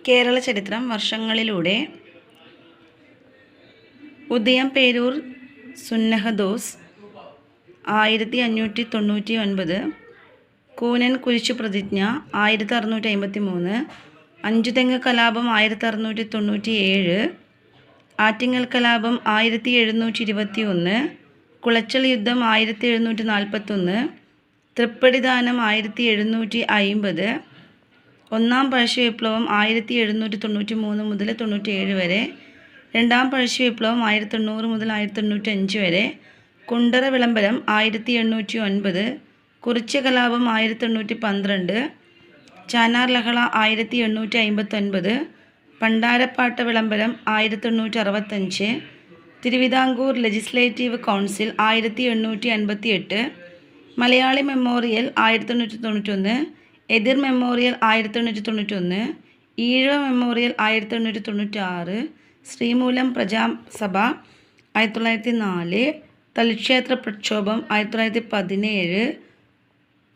കേരള ചരിത്രം വർഷങ്ങളിലൂടെ ഉദയം പേരൂർ സുന്നഹദോസ് 1599, കൂനൻ കുരിശു പ്രതിജ്ഞ 1653, അഞ്ചുതെങ്ങ് കലാപം 1697, ആറ്റിങ്ങൽ കലാപം 1721, കുളച്ചൽ യുദ്ധം 1741, തൃപ്പടിദാനം 1750, ഒന്നാം പഴശ്ശി വിപ്ലവം 1793 മുതൽ 97 വരെ, രണ്ടാം പഴശ്ശി വിപ്ലവം 1800 മുതൽ 1805 വരെ, കുണ്ടറ വിളംബരം 1809, കുറിച്യ കലാപം 1812, ചാനാർ ലഹള 1859, പണ്ടാരപ്പാട്ട വിളംബരം 1865, Thiruvithamkoor legislative council 1858, Malayali memorial 1891, എതിർ മെമ്മോറിയൽ 1891, ഈഴവ മെമ്മോറിയൽ 1896, ശ്രീമൂലം പ്രജാസഭ 1904, തളിക്ഷേത്ര പ്രക്ഷോഭം 1917,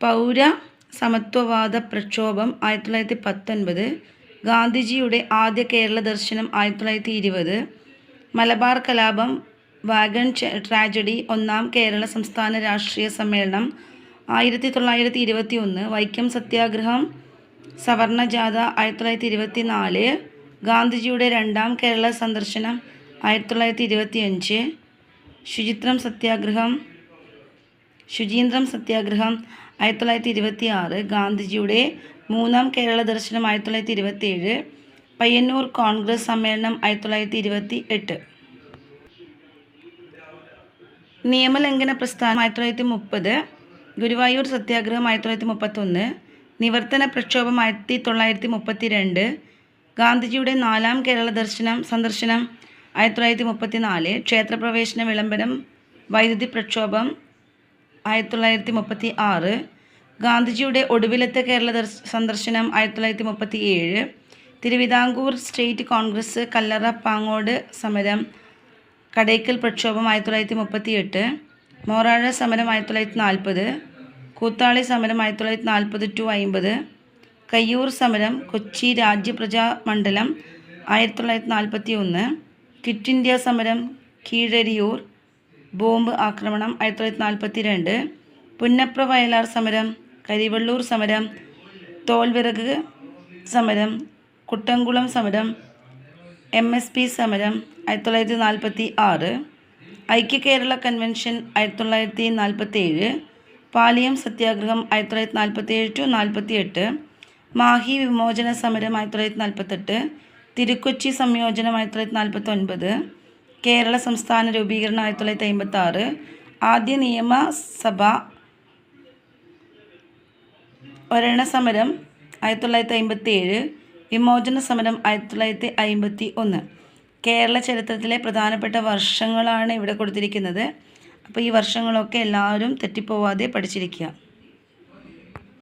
പൗര സമത്വവാദ പ്രക്ഷോഭം 1919, ഗാന്ധിജിയുടെ ആദ്യ കേരള ദർശനം 1920, മലബാർ കലാപം, വാഗൺ ട്രാജഡി, ഒന്നാം കേരള സംസ്ഥാന രാഷ്ട്രീയ സമ്മേളനം 1921, വൈക്കം സത്യാഗ്രഹം, സവർണജാഥ 1924, ഗാന്ധിജിയുടെ രണ്ടാം കേരള സന്ദർശനം 1925, ശുചീന്ദ്രം സത്യാഗ്രഹം 1926, ഗാന്ധിജിയുടെ മൂന്നാം കേരള ദർശനം 1927, പയ്യന്നൂർ കോൺഗ്രസ് സമ്മേളനം 1928, നിയമലംഘന പ്രസ്ഥാനം 1930, ഗുരുവായൂർ സത്യാഗ്രഹം 1931, നിവർത്തന പ്രക്ഷോഭം 1932, ഗാന്ധിജിയുടെ നാലാം കേരള സന്ദർശനം 1934, ക്ഷേത്രപ്രവേശന വിളംബരം, വൈദ്യുതി പ്രക്ഷോഭം 1936, ഗാന്ധിജിയുടെ ഒടുവിലത്തെ കേരള സന്ദർശനം 1937, തിരുവിതാംകൂർ സ്റ്റേറ്റ് കോൺഗ്രസ്, കല്ലറ പാങ്ങോട് സമരം, കടയ്ക്കൽ പ്രക്ഷോഭം 1938, മോറാഴ സമരം 1940, കൂത്താളി സമരം 1940-50, കയ്യൂർ സമരം, കൊച്ചി രാജ്യപ്രജാ മണ്ഡലം 1941, ക്വിറ്റ് ഇന്ത്യ സമരം, കീഴരിയൂർ ബോംബ് ആക്രമണം 1942, പുന്നപ്ര വയലാർ സമരം, കരിവള്ളൂർ സമരം, തോൽവിറക് സമരം, കുട്ടംകുളം സമരം, MSP സമരം 1946, ഐക്യ കേരള കൺവെൻഷൻ 1947, പാലിയം സത്യാഗ്രഹം 1947-48, മാഹി വിമോചന സമരം 1948, തിരുക്കൊച്ചി സംയോജനം 1949, കേരള സംസ്ഥാന രൂപീകരണം 1956, ആദ്യ നിയമസഭ ഒരണ സമരം 1957, വിമോചന സമരം 1951. കേരള ചരിത്രത്തിലെ പ്രധാനപ്പെട്ട വർഷങ്ങളാണ് ഇവിടെ കൊടുത്തിരിക്കുന്നത്. അപ്പോൾ ഈ വർഷങ്ങളൊക്കെ എല്ലാവരും തെറ്റിപ്പോവാതെ പഠിച്ചിരിക്കുക.